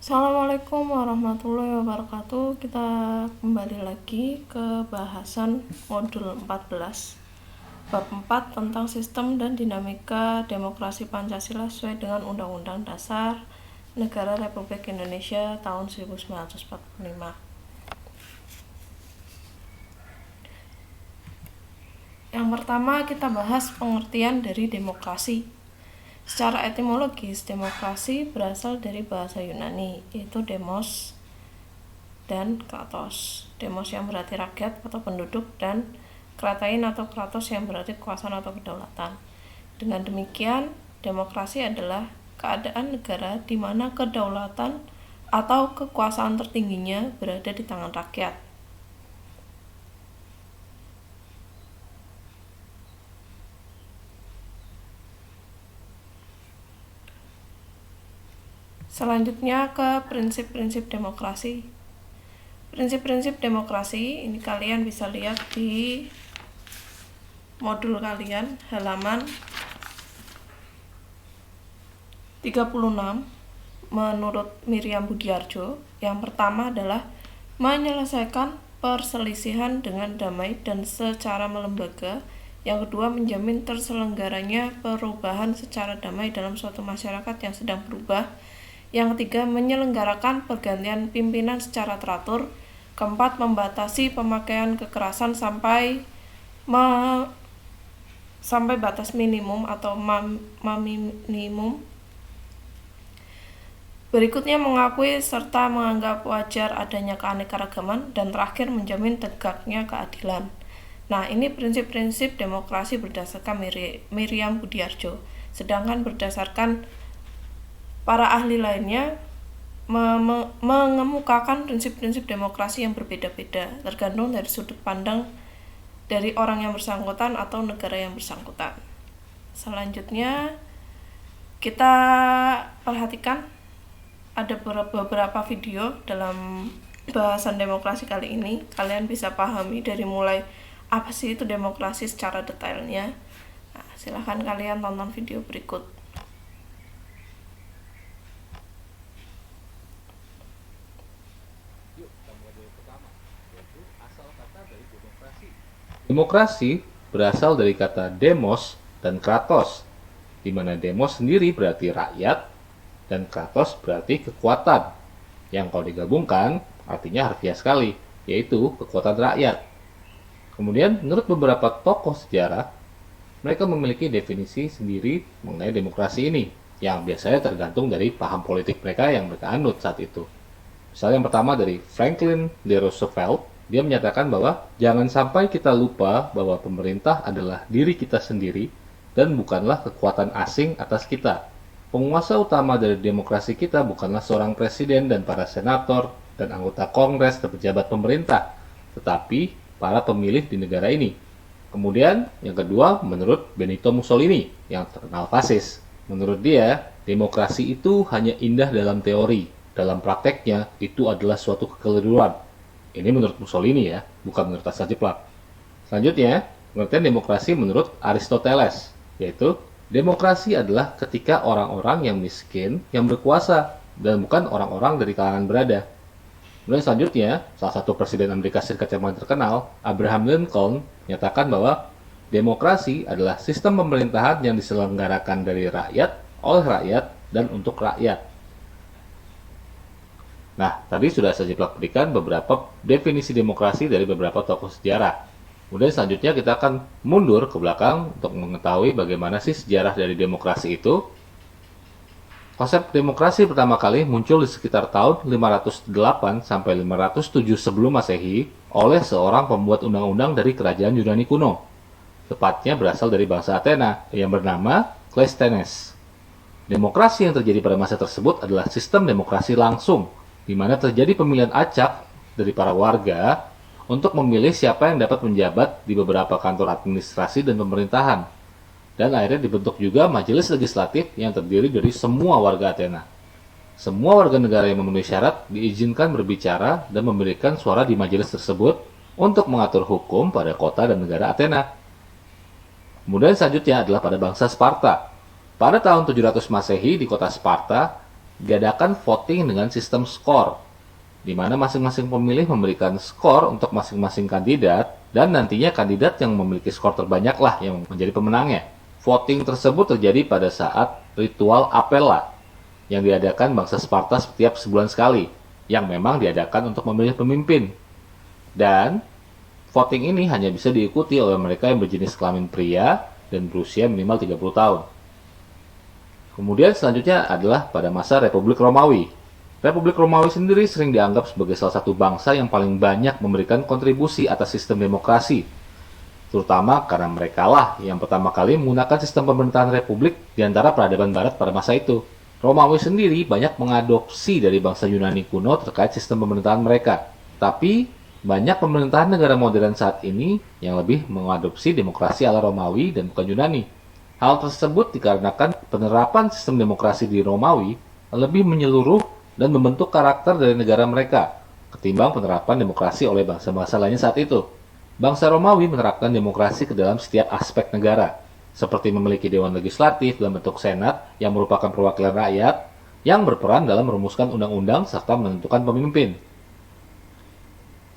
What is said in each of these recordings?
Assalamualaikum warahmatullahi wabarakatuh. Kita kembali lagi ke bahasan modul 14 bab 4 tentang sistem dan dinamika demokrasi Pancasila sesuai dengan Undang-Undang Dasar Negara Republik Indonesia tahun 1945. Yang pertama kita bahas pengertian dari demokrasi. Secara etimologis, demokrasi berasal dari bahasa Yunani, yaitu demos dan kratos. Demos yang berarti rakyat atau penduduk, dan kratein atau kratos yang berarti kekuasaan atau kedaulatan. Dengan demikian, demokrasi adalah keadaan negara di mana kedaulatan atau kekuasaan tertingginya berada di tangan rakyat. Selanjutnya ke prinsip-prinsip demokrasi. Prinsip-prinsip demokrasi ini kalian bisa lihat di modul kalian halaman 36 menurut Miriam Budiarjo. Yang pertama adalah menyelesaikan perselisihan dengan damai dan secara melembaga. Yang kedua, menjamin terselenggaranya perubahan secara damai dalam suatu masyarakat yang sedang berubah. Yang ketiga, menyelenggarakan pergantian pimpinan secara teratur. Keempat, membatasi pemakaian kekerasan sampai batas minimum atau minimum. Berikutnya, mengakui serta menganggap wajar adanya keanekaragaman. Dan terakhir, menjamin tegaknya keadilan. Nah, ini prinsip-prinsip demokrasi berdasarkan Miriam Budiarjo. Sedangkan berdasarkan para ahli lainnya mengemukakan prinsip-prinsip demokrasi yang berbeda-beda, tergantung dari sudut pandang dari orang yang bersangkutan atau negara yang bersangkutan. Selanjutnya, kita perhatikan ada beberapa video dalam bahasan demokrasi kali ini. Kalian bisa pahami dari mulai apa sih itu demokrasi secara detailnya. Nah, silahkan kalian tonton video berikut. Demokrasi berasal dari kata demos dan kratos, di mana demos sendiri berarti rakyat dan kratos berarti kekuatan, yang kalau digabungkan artinya harfiah sekali, yaitu kekuatan rakyat. Kemudian menurut beberapa tokoh sejarah, mereka memiliki definisi sendiri mengenai demokrasi ini, yang biasanya tergantung dari paham politik mereka yang mereka anut saat itu. Misalnya yang pertama dari Franklin D. Roosevelt, dia menyatakan bahwa jangan sampai kita lupa bahwa pemerintah adalah diri kita sendiri dan bukanlah kekuatan asing atas kita. Penguasa utama dari demokrasi kita bukanlah seorang presiden dan para senator dan anggota kongres dan pejabat pemerintah, tetapi para pemilih di negara ini. Kemudian yang kedua, menurut Benito Mussolini yang terkenal fasis. Menurut dia, demokrasi itu hanya indah dalam teori. Dalam prakteknya, itu adalah suatu kekeliruan. Ini menurut Mussolini ya, bukan menurut Hasan Jiplak. Selanjutnya, pengertian demokrasi menurut Aristoteles, yaitu demokrasi adalah ketika orang-orang yang miskin yang berkuasa dan bukan orang-orang dari kalangan berada. Kemudian selanjutnya, salah satu presiden Amerika Serikat yang paling terkenal, Abraham Lincoln, menyatakan bahwa demokrasi adalah sistem pemerintahan yang diselenggarakan dari rakyat, oleh rakyat, dan untuk rakyat. Nah, tadi sudah saya berikan beberapa definisi demokrasi dari beberapa tokoh sejarah. Kemudian selanjutnya kita akan mundur ke belakang untuk mengetahui bagaimana sih sejarah dari demokrasi itu. Konsep demokrasi pertama kali muncul di sekitar tahun 508 sampai 507 sebelum Masehi oleh seorang pembuat undang-undang dari kerajaan Yunani kuno. Tepatnya berasal dari bangsa Athena yang bernama Cleisthenes. Demokrasi yang terjadi pada masa tersebut adalah sistem demokrasi langsung, di mana terjadi pemilihan acak dari para warga untuk memilih siapa yang dapat menjabat di beberapa kantor administrasi dan pemerintahan. Dan akhirnya dibentuk juga majelis legislatif yang terdiri dari semua warga Athena. Semua warga negara yang memenuhi syarat diizinkan berbicara dan memberikan suara di majelis tersebut untuk mengatur hukum pada kota dan negara Athena. Kemudian selanjutnya adalah pada bangsa Sparta. Pada tahun 700 Masehi di kota Sparta, diadakan voting dengan sistem skor, di mana masing-masing pemilih memberikan skor untuk masing-masing kandidat, dan nantinya kandidat yang memiliki skor terbanyaklah yang menjadi pemenangnya. Voting tersebut terjadi pada saat ritual apella, yang diadakan bangsa Sparta setiap sebulan sekali, yang memang diadakan untuk memilih pemimpin. Dan voting ini hanya bisa diikuti oleh mereka yang berjenis kelamin pria dan berusia minimal 30 tahun. Kemudian selanjutnya adalah pada masa Republik Romawi. Republik Romawi sendiri sering dianggap sebagai salah satu bangsa yang paling banyak memberikan kontribusi atas sistem demokrasi, terutama karena merekalah yang pertama kali menggunakan sistem pemerintahan republik di antara peradaban barat pada masa itu. Romawi sendiri banyak mengadopsi dari bangsa Yunani kuno terkait sistem pemerintahan mereka, tapi banyak pemerintahan negara modern saat ini yang lebih mengadopsi demokrasi ala Romawi dan bukan Yunani. Hal tersebut dikarenakan penerapan sistem demokrasi di Romawi lebih menyeluruh dan membentuk karakter dari negara mereka ketimbang penerapan demokrasi oleh bangsa-bangsa lainnya saat itu. Bangsa Romawi menerapkan demokrasi ke dalam setiap aspek negara, seperti memiliki dewan legislatif dalam bentuk senat yang merupakan perwakilan rakyat yang berperan dalam merumuskan undang-undang serta menentukan pemimpin.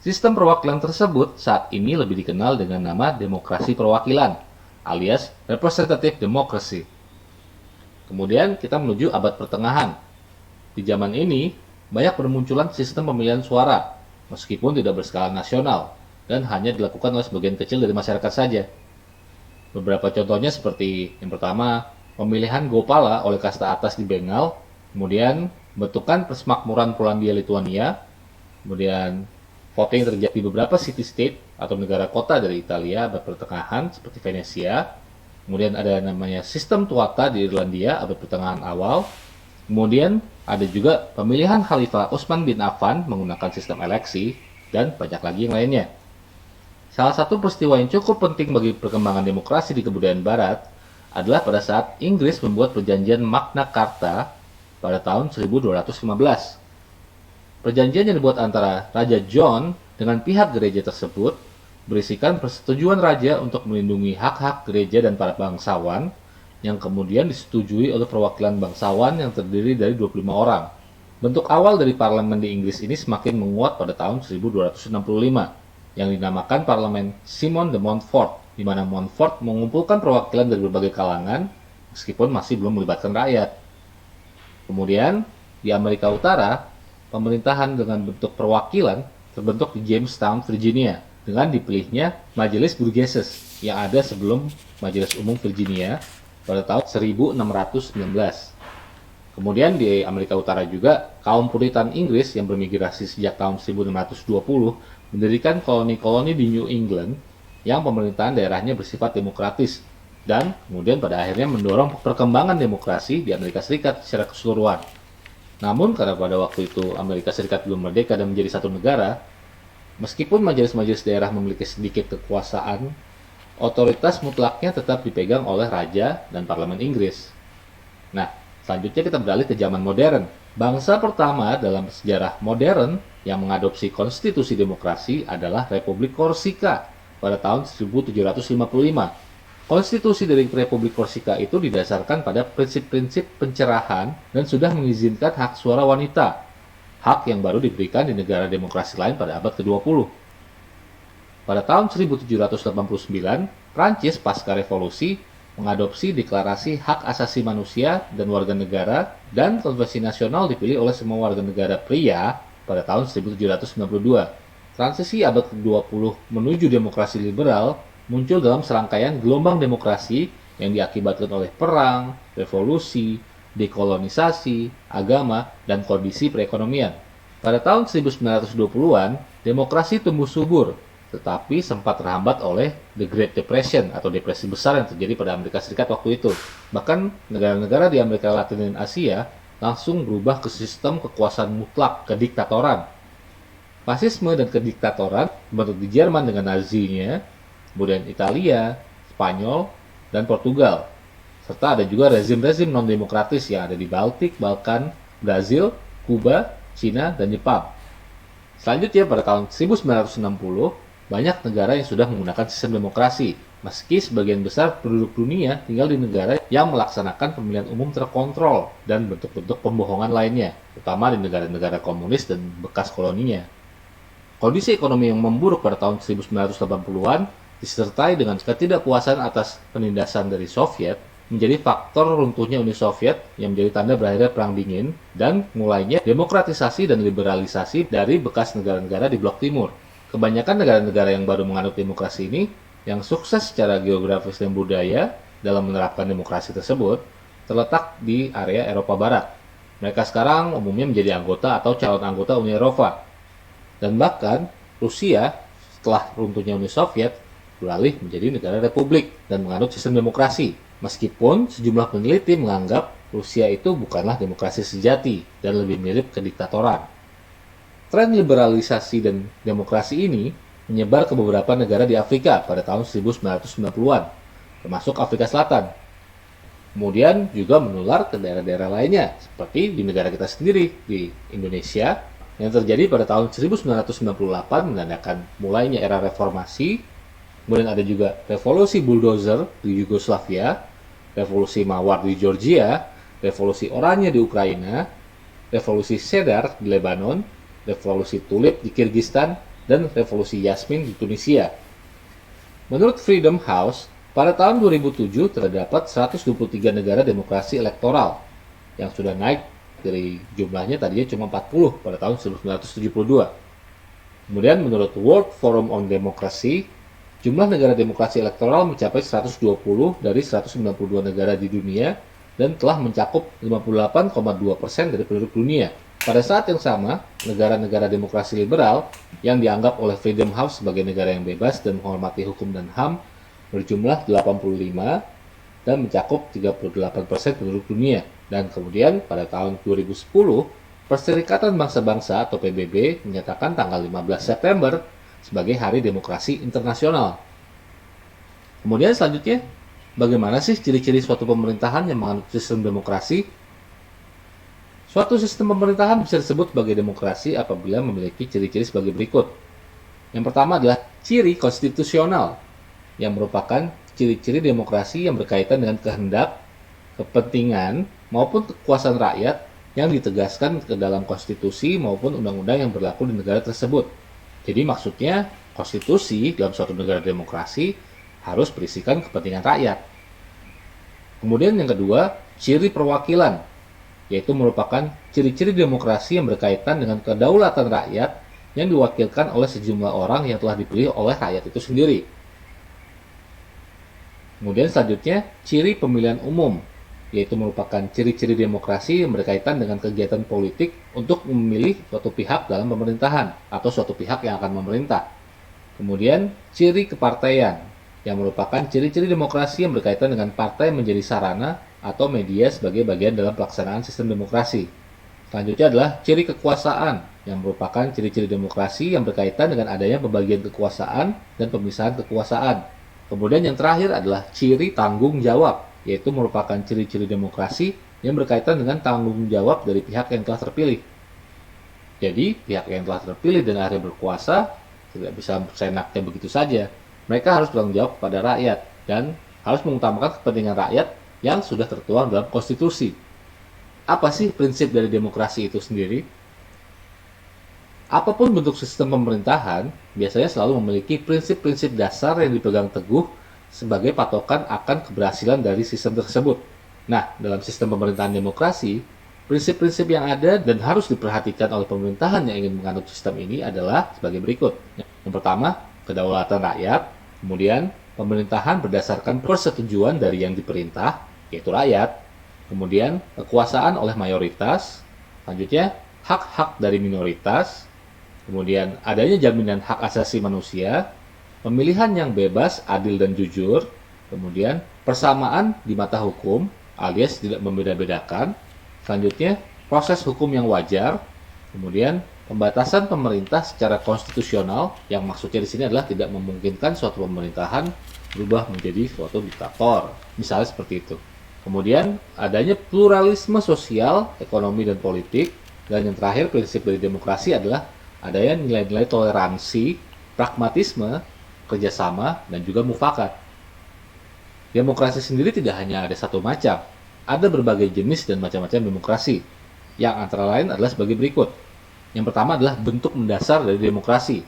Sistem perwakilan tersebut saat ini lebih dikenal dengan nama demokrasi perwakilan, alias representative democracy. Kemudian kita menuju abad pertengahan. Di zaman ini, banyak bermunculan sistem pemilihan suara, meskipun tidak berskala nasional, dan hanya dilakukan oleh sebagian kecil dari masyarakat saja. Beberapa contohnya seperti yang pertama, pemilihan Gopala oleh kasta atas di Bengal, kemudian bentukan persemakmuran Polandia Lithuania, kemudian voting terjadi di beberapa city-state atau negara kota dari Italia abad pertengahan seperti Venesia. Kemudian ada namanya sistem tuata di Irlandia abad pertengahan awal. Kemudian ada juga pemilihan Khalifah Utsman bin Affan menggunakan sistem eleksi, dan banyak lagi yang lainnya. Salah satu peristiwa yang cukup penting bagi perkembangan demokrasi di kebudayaan barat adalah pada saat Inggris membuat perjanjian Magna Carta pada tahun 1215. Perjanjian yang dibuat antara Raja John dengan pihak gereja tersebut berisikan persetujuan raja untuk melindungi hak-hak gereja dan para bangsawan, yang kemudian disetujui oleh perwakilan bangsawan yang terdiri dari 25 orang. Bentuk awal dari parlemen di Inggris ini semakin menguat pada tahun 1265, yang dinamakan Parlemen Simon de Montfort, di mana Montfort mengumpulkan perwakilan dari berbagai kalangan, meskipun masih belum melibatkan rakyat. Kemudian, di Amerika Utara, pemerintahan dengan bentuk perwakilan terbentuk di Jamestown, Virginia, dengan dipilihnya Majelis Burgesses yang ada sebelum Majelis Umum Virginia pada tahun 1619. Kemudian di Amerika Utara juga, kaum Puritan Inggris yang bermigrasi sejak tahun 1620 mendirikan koloni-koloni di New England yang pemerintahan daerahnya bersifat demokratis, dan kemudian pada akhirnya mendorong perkembangan demokrasi di Amerika Serikat secara keseluruhan. Namun karena pada waktu itu Amerika Serikat belum merdeka dan menjadi satu negara, meskipun majelis-majelis daerah memiliki sedikit kekuasaan, otoritas mutlaknya tetap dipegang oleh raja dan parlemen Inggris. Nah, selanjutnya kita beralih ke zaman modern. Bangsa pertama dalam sejarah modern yang mengadopsi konstitusi demokrasi adalah Republik Korsika pada tahun 1755. Konstitusi dari Republik Korsika itu didasarkan pada prinsip-prinsip pencerahan dan sudah mengizinkan hak suara wanita, hak yang baru diberikan di negara demokrasi lain pada abad ke-20. Pada tahun 1789, Prancis pasca revolusi mengadopsi deklarasi hak asasi manusia dan warga negara, dan konvensi nasional dipilih oleh semua warga negara pria pada tahun 1792. Transisi abad ke-20 menuju demokrasi liberal muncul dalam serangkaian gelombang demokrasi yang diakibatkan oleh perang, revolusi, dekolonisasi, agama, dan kondisi perekonomian. Pada tahun 1920-an, demokrasi tumbuh subur, tetapi sempat terhambat oleh The Great Depression atau depresi besar yang terjadi pada Amerika Serikat waktu itu. Bahkan negara-negara di Amerika Latin dan Asia langsung berubah ke sistem kekuasaan mutlak, kediktatoran. Fasisme dan kediktatoran bentuk di Jerman dengan Nazinya, kemudian Italia, Spanyol, dan Portugal. Serta ada juga rezim-rezim non-demokratis yang ada di Baltik, Balkan, Brazil, Kuba, Cina, dan Jepang. Selanjutnya pada tahun 1960, banyak negara yang sudah menggunakan sistem demokrasi, Meski sebagian besar penduduk dunia tinggal di negara yang melaksanakan pemilihan umum terkontrol dan bentuk-bentuk pembohongan lainnya, terutama di negara-negara komunis dan bekas koloninya. Kondisi ekonomi yang memburuk pada tahun 1980-an disertai dengan ketidakpuasan atas penindasan dari Soviet menjadi faktor runtuhnya Uni Soviet yang menjadi tanda berakhirnya Perang Dingin dan mulainya demokratisasi dan liberalisasi dari bekas negara-negara di Blok Timur. Kebanyakan negara-negara yang baru menganut demokrasi ini yang sukses secara geografis dan budaya dalam menerapkan demokrasi tersebut terletak di area Eropa Barat. Mereka sekarang umumnya menjadi anggota atau calon anggota Uni Eropa. Dan bahkan Rusia setelah runtuhnya Uni Soviet beralih menjadi negara republik dan menganut sistem demokrasi. Meskipun sejumlah peneliti menganggap Rusia itu bukanlah demokrasi sejati dan lebih mirip kediktatoran. Tren liberalisasi dan demokrasi ini menyebar ke beberapa negara di Afrika pada tahun 1990-an, termasuk Afrika Selatan. Kemudian juga menular ke daerah-daerah lainnya, seperti di negara kita sendiri, di Indonesia, yang terjadi pada tahun 1998 menandakan mulainya era reformasi. Kemudian ada juga revolusi bulldozer di Yugoslavia, revolusi mawar di Georgia, revolusi oranye di Ukraina, revolusi Cedar di Lebanon, revolusi tulip di Kirgistan, dan revolusi Yasmin di Tunisia. Menurut Freedom House, pada tahun 2007 terdapat 123 negara demokrasi elektoral yang sudah naik dari jumlahnya tadinya cuma 40 pada tahun 1972. Kemudian menurut World Forum on Democracy, jumlah negara demokrasi elektoral mencapai 120 dari 192 negara di dunia dan telah mencakup 58,2% dari penduduk dunia. Pada saat yang sama, negara-negara demokrasi liberal yang dianggap oleh Freedom House sebagai negara yang bebas dan menghormati hukum dan HAM berjumlah 85 dan mencakup 38% penduduk dunia. Dan kemudian pada tahun 2010, Perserikatan Bangsa-Bangsa atau PBB menyatakan tanggal 15 September sebagai Hari Demokrasi Internasional. Kemudian selanjutnya, bagaimana sih ciri-ciri suatu pemerintahan yang menganut sistem demokrasi? Suatu sistem pemerintahan bisa disebut sebagai demokrasi apabila memiliki ciri-ciri sebagai berikut. Yang pertama adalah ciri konstitusional, yang merupakan ciri-ciri demokrasi yang berkaitan dengan kehendak, kepentingan, maupun kekuasaan rakyat yang ditegaskan ke dalam konstitusi maupun undang-undang yang berlaku di negara tersebut. Jadi maksudnya, konstitusi dalam suatu negara demokrasi harus berisikan kepentingan rakyat. Kemudian yang kedua, ciri perwakilan, yaitu merupakan ciri-ciri demokrasi yang berkaitan dengan kedaulatan rakyat yang diwakilkan oleh sejumlah orang yang telah dipilih oleh rakyat itu sendiri. Kemudian selanjutnya, ciri pemilihan umum, yaitu merupakan ciri-ciri demokrasi yang berkaitan dengan kegiatan politik untuk memilih suatu pihak dalam pemerintahan atau suatu pihak yang akan memerintah. Kemudian, ciri kepartaian, yang merupakan ciri-ciri demokrasi yang berkaitan dengan partai menjadi sarana atau media sebagai bagian dalam pelaksanaan sistem demokrasi. Selanjutnya adalah ciri kekuasaan, yang merupakan ciri-ciri demokrasi yang berkaitan dengan adanya pembagian kekuasaan dan pemisahan kekuasaan. Kemudian yang terakhir adalah ciri tanggung jawab, yaitu merupakan ciri-ciri demokrasi yang berkaitan dengan tanggung jawab dari pihak yang telah terpilih. Jadi, pihak yang telah terpilih dan akhirnya berkuasa tidak bisa seenaknya begitu saja. Mereka harus bertanggung jawab kepada rakyat dan harus mengutamakan kepentingan rakyat yang sudah tertuang dalam konstitusi. Apa sih prinsip dari demokrasi itu sendiri? Apapun bentuk sistem pemerintahan, biasanya selalu memiliki prinsip-prinsip dasar yang dipegang teguh sebagai patokan akan keberhasilan dari sistem tersebut. Nah, dalam sistem pemerintahan demokrasi, prinsip-prinsip yang ada dan harus diperhatikan oleh pemerintahan yang ingin menganut sistem ini adalah sebagai berikut. Yang pertama, kedaulatan rakyat. Kemudian, pemerintahan berdasarkan persetujuan dari yang diperintah, yaitu rakyat. Kemudian, kekuasaan oleh mayoritas. Selanjutnya, hak-hak dari minoritas. Kemudian, adanya jaminan hak asasi manusia. Pemilihan yang bebas, adil, dan jujur. Kemudian, persamaan di mata hukum, alias tidak membeda-bedakan. Selanjutnya, proses hukum yang wajar. Kemudian, pembatasan pemerintah secara konstitusional, yang maksudnya di sini adalah tidak memungkinkan suatu pemerintahan berubah menjadi suatu diktator. Misalnya seperti itu. Kemudian, adanya pluralisme sosial, ekonomi, dan politik. Dan yang terakhir, prinsip dari demokrasi adalah adanya nilai-nilai toleransi, pragmatisme, kerjasama, dan juga mufakat. Demokrasi sendiri tidak hanya ada satu macam, ada berbagai jenis dan macam-macam demokrasi, yang antara lain adalah sebagai berikut. Yang pertama adalah bentuk mendasar dari demokrasi,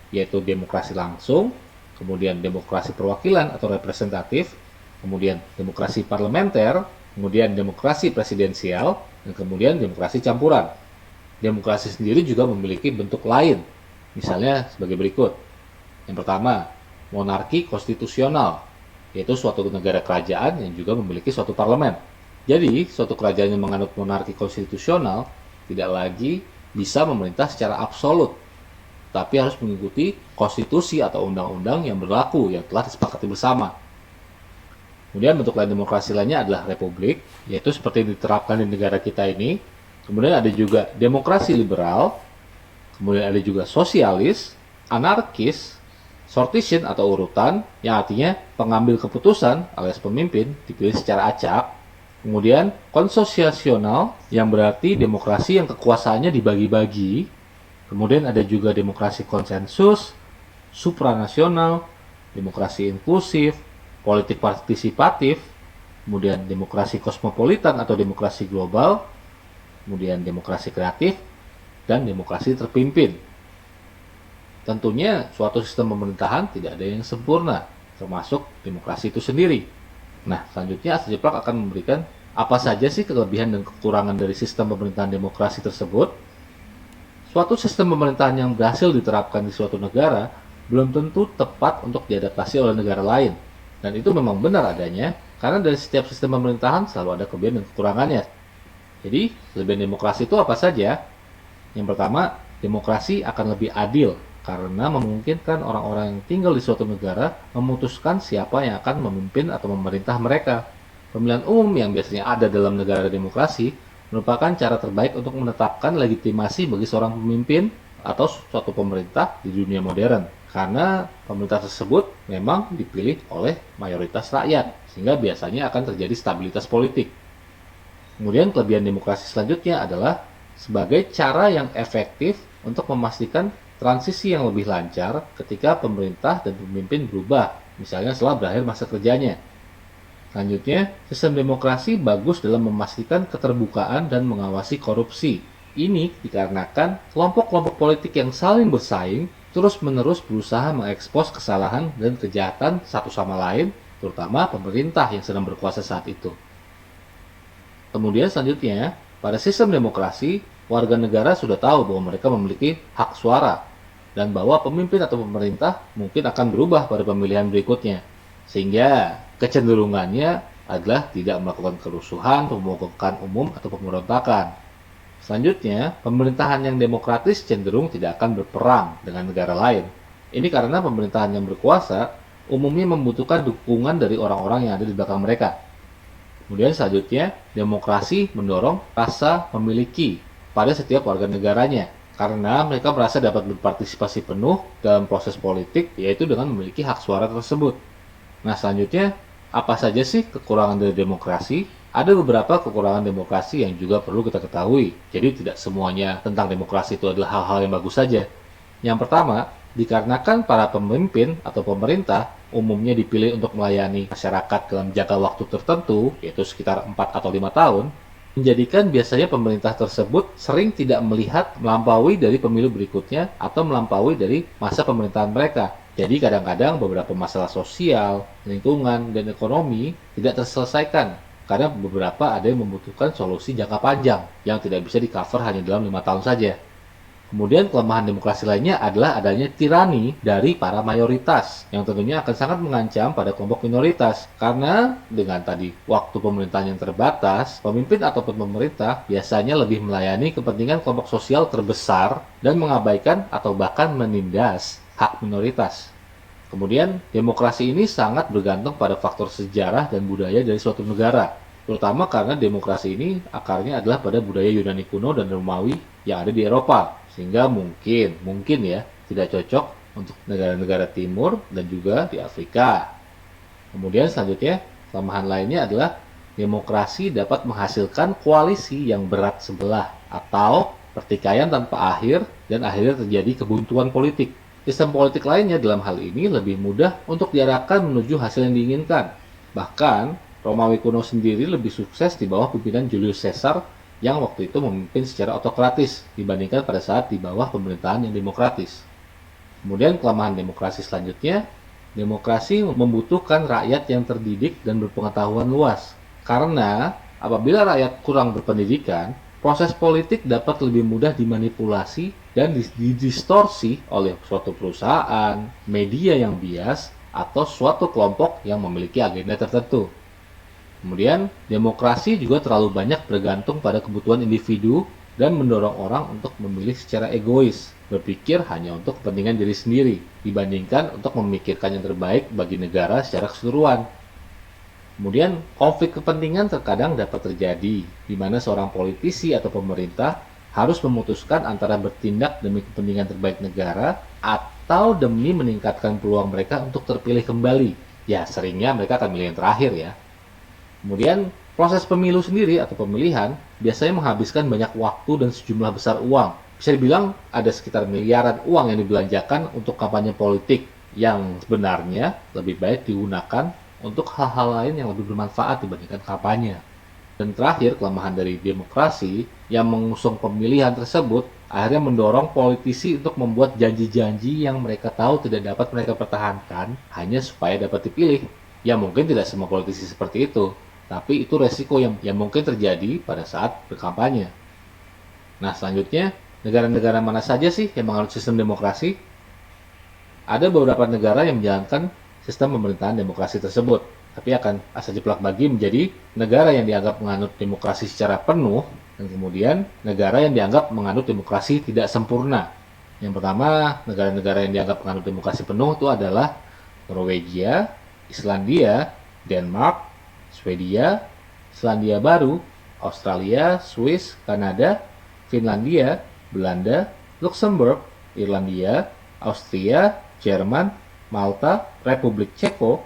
yaitu demokrasi langsung, kemudian demokrasi perwakilan atau representatif, kemudian demokrasi parlementer, kemudian demokrasi presidensial, dan kemudian demokrasi campuran. Demokrasi sendiri juga memiliki bentuk lain, misalnya sebagai berikut. Yang pertama, monarki konstitusional, yaitu suatu negara kerajaan yang juga memiliki suatu parlemen. Jadi, suatu kerajaan yang menganut monarki konstitusional tidak lagi bisa memerintah secara absolut, tapi harus mengikuti konstitusi atau undang-undang yang berlaku yang telah disepakati bersama. Kemudian bentuk lain demokrasi lainnya adalah republik, yaitu seperti yang diterapkan di negara kita ini. Kemudian ada juga demokrasi liberal, kemudian ada juga sosialis, anarkis, sortition atau urutan, yang artinya pengambil keputusan alias pemimpin dipilih secara acak. Kemudian konsosiasional, yang berarti demokrasi yang kekuasaannya dibagi-bagi. Kemudian ada juga demokrasi konsensus, supranasional, demokrasi inklusif, politik partisipatif, kemudian demokrasi kosmopolitan atau demokrasi global, kemudian demokrasi kreatif, dan demokrasi terpimpin. Tentunya suatu sistem pemerintahan tidak ada yang sempurna, termasuk demokrasi itu sendiri. Nah, selanjutnya Astra Jeplak akan memberikan apa saja sih kelebihan dan kekurangan dari sistem pemerintahan demokrasi tersebut. Suatu sistem pemerintahan yang berhasil diterapkan di suatu negara belum tentu tepat untuk diadaptasi oleh negara lain. Dan itu memang benar adanya, karena dari setiap sistem pemerintahan selalu ada kelebihan dan kekurangannya. Jadi, kelebihan demokrasi itu apa saja? Yang pertama, demokrasi akan lebih adil karena memungkinkan orang-orang yang tinggal di suatu negara memutuskan siapa yang akan memimpin atau memerintah mereka. Pemilihan umum yang biasanya ada dalam negara demokrasi merupakan cara terbaik untuk menetapkan legitimasi bagi seorang pemimpin atau suatu pemerintah di dunia modern. Karena pemerintah tersebut memang dipilih oleh mayoritas rakyat, sehingga biasanya akan terjadi stabilitas politik. Kemudian kelebihan demokrasi selanjutnya adalah sebagai cara yang efektif untuk memastikan transisi yang lebih lancar ketika pemerintah dan pemimpin berubah, misalnya setelah berakhir masa kerjanya. Selanjutnya, sistem demokrasi bagus dalam memastikan keterbukaan dan mengawasi korupsi. Ini dikarenakan kelompok-kelompok politik yang saling bersaing terus-menerus berusaha mengekspos kesalahan dan kejahatan satu sama lain, terutama pemerintah yang sedang berkuasa saat itu. Kemudian selanjutnya, pada sistem demokrasi, warga negara sudah tahu bahwa mereka memiliki hak suara, dan bahwa pemimpin atau pemerintah mungkin akan berubah pada pemilihan berikutnya. Sehingga kecenderungannya adalah tidak melakukan kerusuhan, pemogokan umum, atau pemberontakan. Selanjutnya, pemerintahan yang demokratis cenderung tidak akan berperang dengan negara lain. Ini karena pemerintahan yang berkuasa umumnya membutuhkan dukungan dari orang-orang yang ada di belakang mereka. Kemudian selanjutnya, demokrasi mendorong rasa memiliki pada setiap warga negaranya, karena mereka merasa dapat berpartisipasi penuh dalam proses politik, yaitu dengan memiliki hak suara tersebut. Nah, selanjutnya, apa saja sih kekurangan dari demokrasi? Ada beberapa kekurangan demokrasi yang juga perlu kita ketahui. Jadi tidak semuanya tentang demokrasi itu adalah hal-hal yang bagus saja. Yang pertama, dikarenakan para pemimpin atau pemerintah umumnya dipilih untuk melayani masyarakat dalam jangka waktu tertentu, yaitu sekitar 4 atau 5 tahun, menjadikan biasanya pemerintah tersebut sering tidak melihat melampaui dari pemilu berikutnya atau melampaui dari masa pemerintahan mereka. Jadi kadang-kadang beberapa masalah sosial, lingkungan, dan ekonomi tidak terselesaikan karena beberapa ada yang membutuhkan solusi jangka panjang yang tidak bisa di-cover hanya dalam 5 tahun saja. Kemudian kelemahan demokrasi lainnya adalah adanya tirani dari para mayoritas yang tentunya akan sangat mengancam pada kelompok minoritas karena dengan tadi waktu pemerintahan yang terbatas, pemimpin ataupun pemerintah biasanya lebih melayani kepentingan kelompok sosial terbesar dan mengabaikan atau bahkan menindas hak minoritas. Kemudian demokrasi ini sangat bergantung pada faktor sejarah dan budaya dari suatu negara, terutama karena demokrasi ini akarnya adalah pada budaya Yunani kuno dan Romawi yang ada di Eropa. Sehingga mungkin ya tidak cocok untuk negara-negara timur dan juga di Afrika. Kemudian selanjutnya, kelemahan lainnya adalah demokrasi dapat menghasilkan koalisi yang berat sebelah atau pertikaian tanpa akhir dan akhirnya terjadi kebuntuan politik. Sistem politik lainnya dalam hal ini lebih mudah untuk diarahkan menuju hasil yang diinginkan. Bahkan, Romawi kuno sendiri lebih sukses di bawah pimpinan Julius Caesar yang waktu itu memimpin secara otokratis dibandingkan pada saat di bawah pemerintahan yang demokratis. Kemudian kelemahan demokrasi selanjutnya, demokrasi membutuhkan rakyat yang terdidik dan berpengetahuan luas. Karena apabila rakyat kurang berpendidikan, proses politik dapat lebih mudah dimanipulasi dan didistorsi oleh suatu perusahaan, media yang bias, atau suatu kelompok yang memiliki agenda tertentu. Kemudian, demokrasi juga terlalu banyak bergantung pada kebutuhan individu dan mendorong orang untuk memilih secara egois, berpikir hanya untuk kepentingan diri sendiri, dibandingkan untuk memikirkan yang terbaik bagi negara secara keseluruhan. Kemudian, konflik kepentingan terkadang dapat terjadi, di mana seorang politisi atau pemerintah harus memutuskan antara bertindak demi kepentingan terbaik negara atau demi meningkatkan peluang mereka untuk terpilih kembali. Ya, seringnya mereka akan milih yang terakhir ya. Kemudian, proses pemilu sendiri atau pemilihan biasanya menghabiskan banyak waktu dan sejumlah besar uang. Bisa dibilang ada sekitar miliaran uang yang dibelanjakan untuk kampanye politik yang sebenarnya lebih baik digunakan untuk hal-hal lain yang lebih bermanfaat dibandingkan kampanye. Dan terakhir, kelemahan dari demokrasi yang mengusung pemilihan tersebut akhirnya mendorong politisi untuk membuat janji-janji yang mereka tahu tidak dapat mereka pertahankan hanya supaya dapat dipilih. Ya mungkin tidak semua politisi seperti itu, tapi itu resiko yang mungkin terjadi pada saat berkampanye. Nah selanjutnya, negara-negara mana saja sih yang menganut sistem demokrasi? Ada beberapa negara yang menjalankan sistem pemerintahan demokrasi tersebut, tapi akan asal jeplak bagi menjadi negara yang dianggap menganut demokrasi secara penuh, dan kemudian negara yang dianggap menganut demokrasi tidak sempurna. Yang pertama, negara-negara yang dianggap menganut demokrasi penuh itu adalah Norwegia, Islandia, Denmark, Swedia, Selandia Baru, Australia, Swiss, Kanada, Finlandia, Belanda, Luxembourg, Irlandia, Austria, Jerman, Malta, Republik Ceko,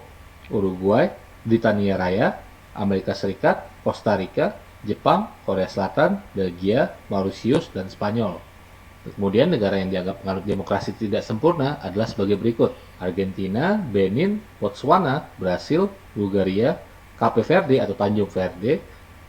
Uruguay, Britania Raya, Amerika Serikat, Costa Rica, Jepang, Korea Selatan, Belgia, Mauritius, dan Spanyol. Kemudian negara yang dianggap menganut demokrasi tidak sempurna adalah sebagai berikut: Argentina, Benin, Botswana, Brasil, Bulgaria, Cape Verde atau Tanjung Verde,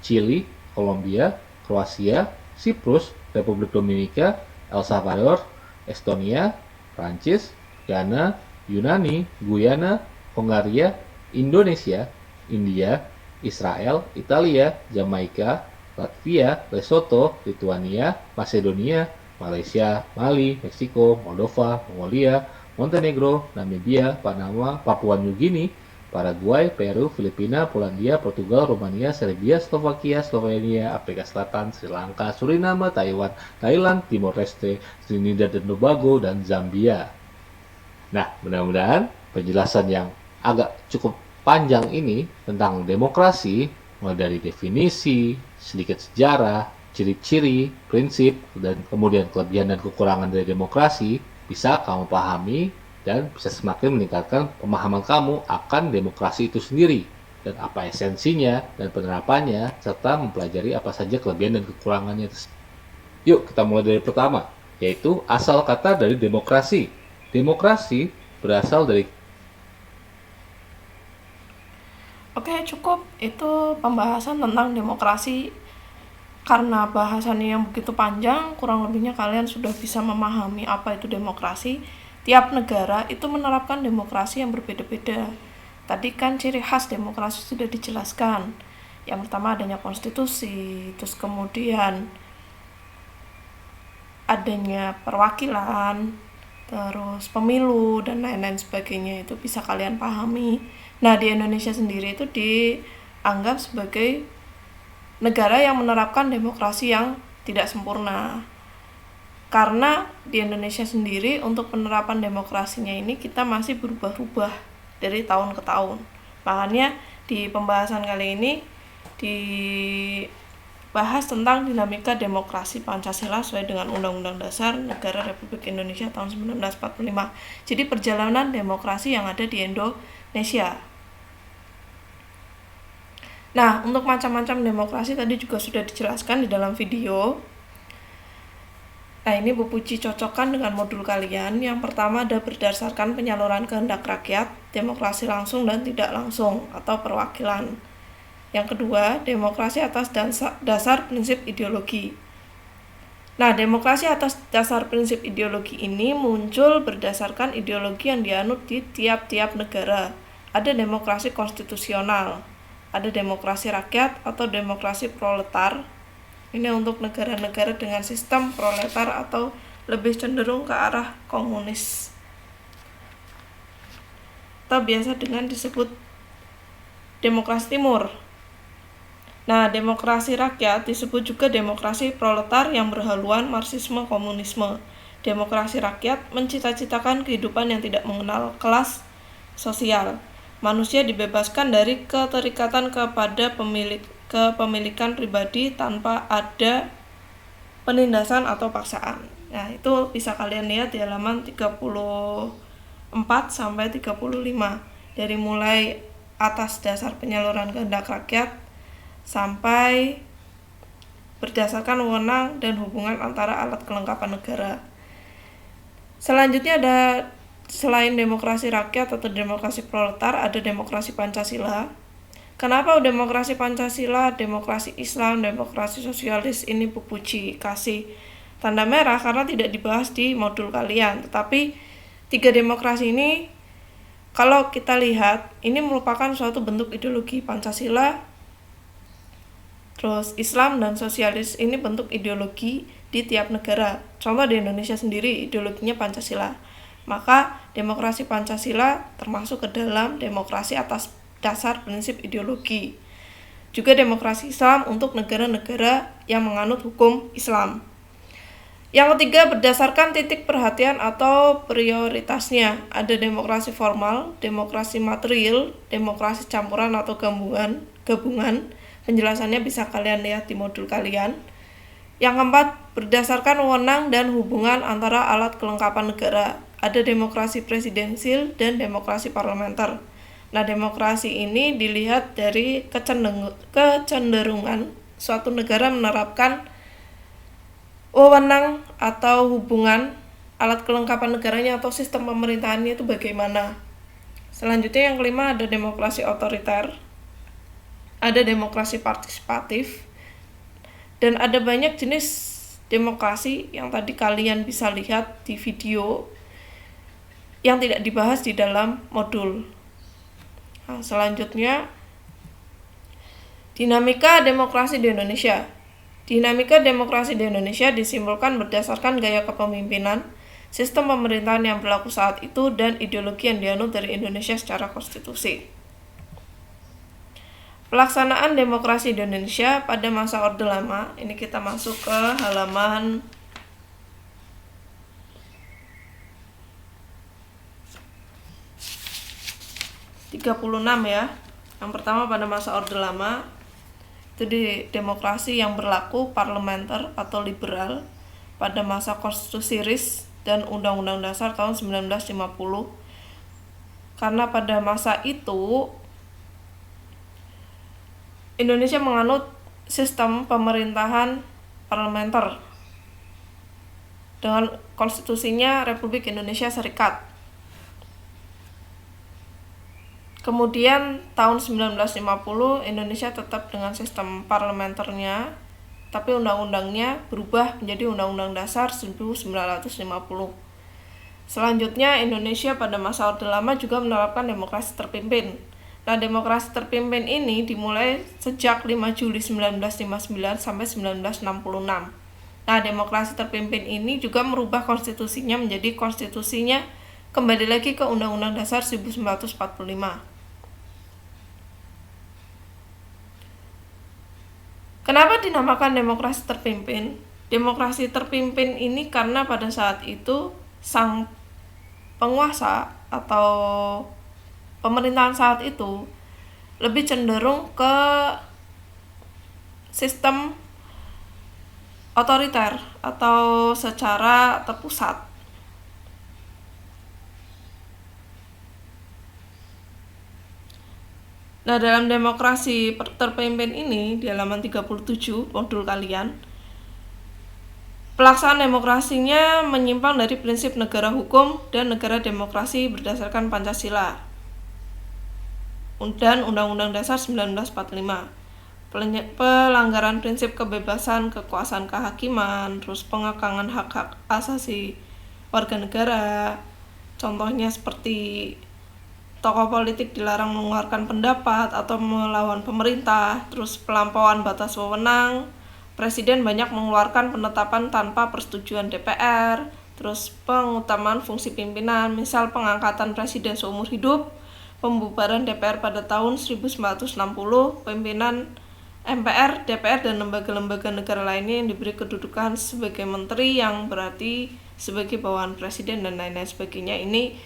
Chili, Kolombia, Kroasia, Siprus, Republik Dominika, El Salvador, Estonia, Prancis, Ghana, Yunani, Guyana, Hongaria, Indonesia, India, Israel, Italia, Jamaika, Latvia, Lesotho, Lituania, Macedonia, Malaysia, Mali, Meksiko, Moldova, Mongolia, Montenegro, Namibia, Panama, Papua New Guinea, Paraguay, Peru, Filipina, Polandia, Portugal, Romania, Serbia, Slovakia, Slovenia, Afrika Selatan, Sri Lanka, Suriname, Taiwan, Thailand, Timor Leste, Trinidad dan Tobago, dan Zambia. Nah, mudah-mudahan penjelasan yang agak cukup panjang ini tentang demokrasi, mulai dari definisi, sedikit sejarah, ciri-ciri, prinsip, dan kemudian kelebihan dan kekurangan dari demokrasi, bisa kamu pahami dan bisa semakin meningkatkan pemahaman kamu akan demokrasi itu sendiri, dan apa esensinya dan penerapannya, serta mempelajari apa saja kelebihan dan kekurangannya. Yuk, kita mulai dari pertama, yaitu asal kata dari demokrasi. Demokrasi berasal dari... Oke, cukup. Itu pembahasan tentang demokrasi. Karena bahasannya yang begitu panjang, kurang lebihnya kalian sudah bisa memahami apa itu demokrasi. Tiap negara itu menerapkan demokrasi yang berbeda-beda. Tadi kan ciri khas demokrasi sudah dijelaskan. Yang pertama adanya konstitusi, terus kemudian adanya perwakilan, terus pemilu, dan lain-lain sebagainya. Itu bisa kalian pahami. Nah, di Indonesia sendiri itu dianggap sebagai negara yang menerapkan demokrasi yang tidak sempurna. Karena di Indonesia sendiri untuk penerapan demokrasinya ini kita masih berubah-ubah dari tahun ke tahun. Makanya di pembahasan kali ini dibahas tentang dinamika demokrasi Pancasila sesuai dengan Undang-Undang Dasar Negara Republik Indonesia tahun 1945. Jadi perjalanan demokrasi yang ada di Indonesia. Nah, untuk macam-macam demokrasi tadi juga sudah dijelaskan di dalam video. Nah, ini Bu Puji cocokkan dengan modul kalian. Yang pertama ada berdasarkan penyaluran kehendak rakyat, demokrasi langsung dan tidak langsung atau perwakilan. Yang kedua, demokrasi atas dasar prinsip ideologi. Nah, demokrasi atas dasar prinsip ideologi ini muncul berdasarkan ideologi yang dianut di tiap-tiap negara. Ada demokrasi konstitusional, ada demokrasi rakyat atau demokrasi proletar. Ini untuk negara-negara dengan sistem proletar atau lebih cenderung ke arah komunis, atau biasa dengan disebut demokrasi timur. Nah, demokrasi rakyat disebut juga demokrasi proletar yang berhaluan marxisme komunisme. Demokrasi rakyat mencita-citakan kehidupan yang tidak mengenal kelas sosial. Manusia dibebaskan dari keterikatan kepada kepemilikan pribadi tanpa ada penindasan atau paksaan. Nah, itu bisa kalian lihat di halaman 34 sampai 35. Dari mulai atas dasar penyaluran kehendak rakyat sampai berdasarkan wewenang dan hubungan antara alat kelengkapan negara. Selanjutnya ada selain demokrasi rakyat atau demokrasi proletar, ada demokrasi Pancasila. Kenapa demokrasi Pancasila, demokrasi Islam, demokrasi sosialis ini Bu Puji kasih tanda merah karena tidak dibahas di modul kalian. Tetapi tiga demokrasi ini kalau kita lihat ini merupakan suatu bentuk ideologi. Pancasila, terus Islam dan sosialis ini bentuk ideologi di tiap negara. Contoh di Indonesia sendiri ideologinya Pancasila. Maka demokrasi Pancasila termasuk ke dalam demokrasi atas dasar prinsip ideologi. Juga demokrasi Islam untuk negara-negara yang menganut hukum Islam. Yang ketiga, berdasarkan titik perhatian atau prioritasnya. Ada demokrasi formal, demokrasi material, demokrasi campuran atau gabungan. Penjelasannya bisa kalian lihat di modul kalian. Yang keempat, berdasarkan wewenang dan hubungan antara alat kelengkapan negara. Ada demokrasi presidensil dan demokrasi parlementer. Nah, demokrasi ini dilihat dari kecenderungan suatu negara menerapkan wewenang atau hubungan alat kelengkapan negaranya atau sistem pemerintahannya itu bagaimana. Selanjutnya yang kelima ada demokrasi otoriter, ada demokrasi partisipatif, dan ada banyak jenis demokrasi yang tadi kalian bisa lihat di video yang tidak dibahas di dalam modul. Nah, selanjutnya dinamika demokrasi di Indonesia. Dinamika demokrasi di Indonesia disimpulkan berdasarkan gaya kepemimpinan, sistem pemerintahan yang berlaku saat itu, dan ideologi yang dianut dari Indonesia secara konstitusi. Pelaksanaan demokrasi di Indonesia pada masa Orde Lama, ini kita masuk ke halaman 36 ya. Yang pertama pada masa Orde Lama itu di demokrasi yang berlaku parlementer atau liberal pada masa konstitusi RIS dan Undang-Undang Dasar tahun 1950. Karena pada masa itu Indonesia menganut sistem pemerintahan parlementer dengan konstitusinya Republik Indonesia Serikat. Kemudian tahun 1950 Indonesia tetap dengan sistem parlementernya, tapi undang-undangnya berubah menjadi Undang-Undang Dasar 1950. Selanjutnya Indonesia pada masa Orde Lama juga menerapkan demokrasi terpimpin. Nah, demokrasi terpimpin ini dimulai sejak 5 Juli 1959 sampai 1966. Nah, demokrasi terpimpin ini juga merubah konstitusinya menjadi konstitusinya kembali lagi ke Undang-Undang Dasar 1945. Kenapa dinamakan demokrasi terpimpin? Demokrasi terpimpin ini karena pada saat itu sang penguasa atau pemerintahan saat itu lebih cenderung ke sistem otoriter atau secara terpusat. Nah, dalam demokrasi terpimpin ini di halaman 37 modul kalian, Pelaksanaan demokrasinya menyimpang dari prinsip negara hukum dan negara demokrasi berdasarkan Pancasila dan Undang-Undang Dasar 1945. Pelanggaran prinsip kebebasan, kekuasaan kehakiman, terus pengekangan hak-hak asasi warga negara. Contohnya seperti tokoh politik dilarang mengeluarkan pendapat atau melawan pemerintah, terus pelampauan batas wewenang. Presiden banyak mengeluarkan penetapan tanpa persetujuan DPR, terus pengutamaan fungsi pimpinan, misal pengangkatan presiden seumur hidup, pembubaran DPR pada tahun 1960, pimpinan MPR, DPR, dan lembaga-lembaga negara lainnya yang diberi kedudukan sebagai menteri yang berarti sebagai bawahan presiden dan lain-lain sebagainya. Ini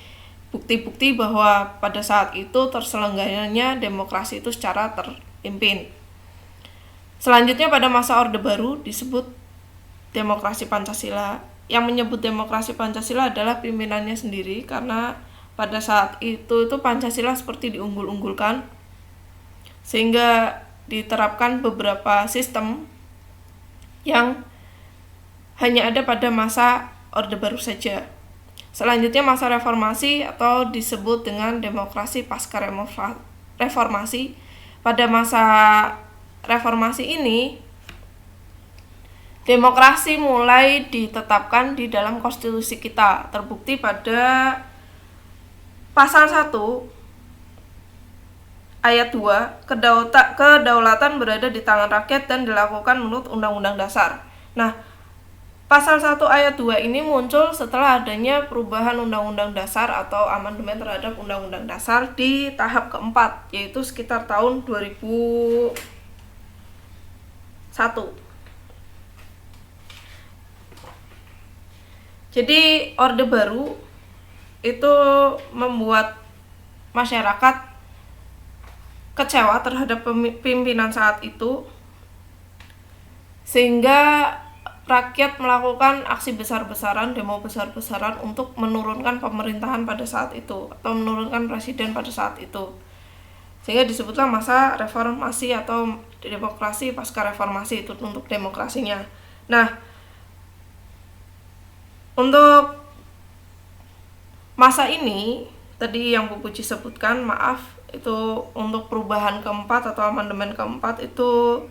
bukti-bukti bahwa pada saat itu terselenggaranya demokrasi itu secara terpimpin. Selanjutnya pada masa Orde Baru disebut demokrasi Pancasila. Yang menyebut demokrasi Pancasila adalah pimpinannya sendiri, karena pada saat itu Pancasila seperti diunggul-unggulkan, sehingga diterapkan beberapa sistem yang hanya ada pada masa Orde Baru saja. Selanjutnya masa reformasi atau disebut dengan demokrasi pasca reformasi. Pada masa reformasi ini, demokrasi mulai ditetapkan di dalam konstitusi kita. Terbukti pada pasal 1 ayat 2, kedaulatan berada di tangan rakyat dan dilakukan menurut Undang-Undang Dasar. Nah, pasal 1 ayat 2 ini muncul setelah adanya perubahan Undang-Undang Dasar atau amandemen terhadap Undang-Undang Dasar di tahap keempat, yaitu sekitar tahun 2001. Jadi Orde Baru itu membuat masyarakat kecewa terhadap pimpinan saat itu, sehingga rakyat melakukan aksi besar-besaran, demo besar-besaran untuk menurunkan pemerintahan pada saat itu atau menurunkan presiden pada saat itu, sehingga disebutlah masa reformasi atau demokrasi pasca reformasi. Itu untuk demokrasinya. Nah, untuk masa ini tadi yang Bu Puji sebutkan, maaf, itu untuk perubahan keempat atau amandemen keempat itu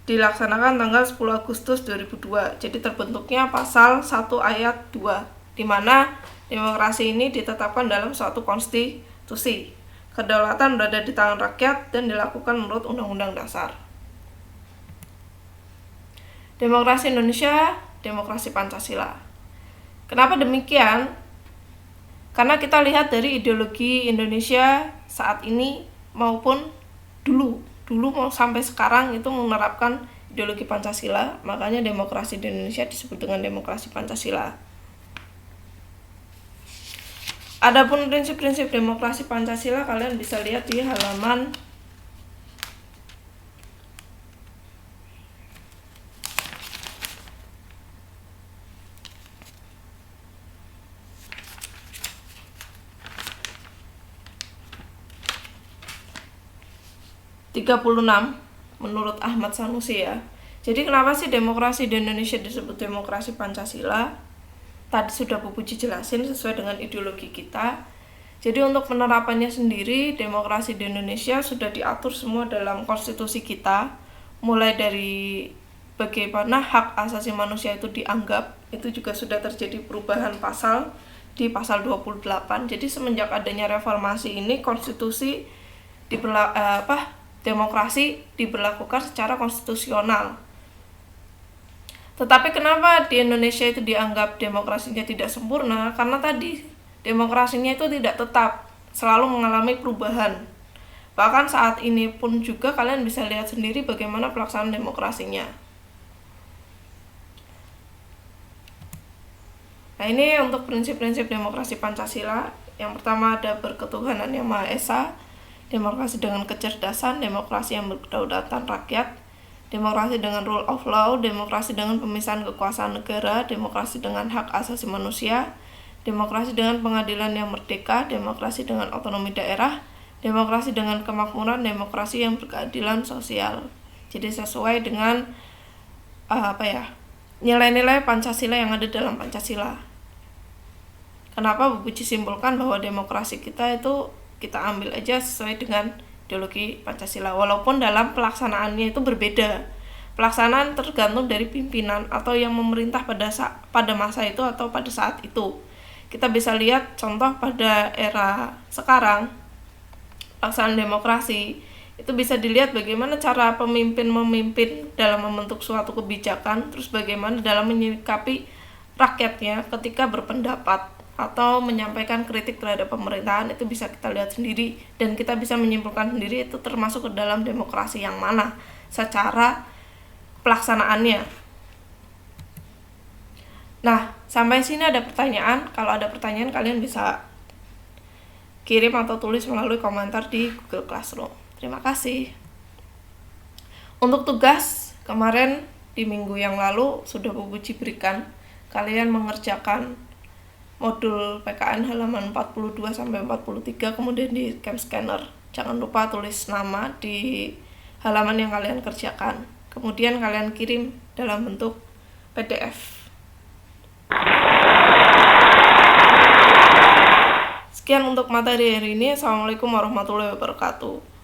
dilaksanakan tanggal 10 Agustus 2002. Jadi terbentuknya pasal 1 ayat 2, di mana demokrasi ini ditetapkan dalam suatu konstitusi. Kedaulatan berada di tangan rakyat dan dilakukan menurut Undang-Undang Dasar. Demokrasi Indonesia, demokrasi Pancasila. Kenapa demikian? Karena kita lihat dari ideologi Indonesia saat ini maupun dulu mau sampai sekarang itu menerapkan ideologi Pancasila, makanya demokrasi di Indonesia disebut dengan demokrasi Pancasila. Adapun prinsip-prinsip demokrasi Pancasila kalian bisa lihat di halaman 36 menurut Ahmad Sanusi ya. Jadi kenapa sih demokrasi di Indonesia disebut demokrasi Pancasila? Tadi sudah Bu Puji jelasin sesuai dengan ideologi kita. Jadi untuk penerapannya sendiri, demokrasi di Indonesia sudah diatur semua dalam konstitusi kita, mulai dari bagaimana hak asasi manusia itu dianggap, itu juga sudah terjadi perubahan pasal di pasal 28. Jadi semenjak adanya reformasi ini, konstitusi demokrasi diberlakukan secara konstitusional. Tetapi kenapa di Indonesia itu dianggap demokrasinya tidak sempurna? Karena tadi demokrasinya itu tidak tetap, selalu mengalami perubahan. Bahkan saat ini pun juga kalian bisa lihat sendiri bagaimana pelaksanaan demokrasinya. Nah, ini untuk prinsip-prinsip demokrasi Pancasila. Yang pertama ada berketuhanan yang Maha Esa, demokrasi dengan kecerdasan, demokrasi yang berkedaulatan rakyat, demokrasi dengan rule of law, demokrasi dengan pemisahan kekuasaan negara, demokrasi dengan hak asasi manusia, demokrasi dengan pengadilan yang merdeka, demokrasi dengan otonomi daerah, demokrasi dengan kemakmuran, demokrasi yang berkeadilan sosial. Jadi sesuai dengan nilai-nilai Pancasila yang ada dalam Pancasila. Kenapa Bu Puji simpulkan bahwa demokrasi kita itu kita ambil aja sesuai dengan ideologi Pancasila, walaupun dalam pelaksanaannya itu berbeda. Pelaksanaan tergantung dari pimpinan atau yang memerintah pada masa itu atau pada saat itu. Kita bisa lihat contoh pada era sekarang, pelaksanaan demokrasi itu bisa dilihat bagaimana cara pemimpin memimpin dalam membentuk suatu kebijakan, terus bagaimana dalam menyikapi rakyatnya ketika berpendapat atau menyampaikan kritik terhadap pemerintahan. Itu bisa kita lihat sendiri dan kita bisa menyimpulkan sendiri itu termasuk ke dalam demokrasi yang mana secara pelaksanaannya. Nah, sampai sini ada pertanyaan. Kalau ada pertanyaan kalian bisa kirim atau tulis melalui komentar di Google Classroom. Terima kasih. Untuk tugas kemarin di minggu yang lalu sudah Bu Puji berikan. Kalian mengerjakan modul PKN halaman 42 sampai 43, kemudian di Camp Scanner. Jangan lupa tulis nama di halaman yang kalian kerjakan. Kemudian kalian kirim dalam bentuk PDF. Sekian untuk materi hari ini. Assalamualaikum warahmatullahi wabarakatuh.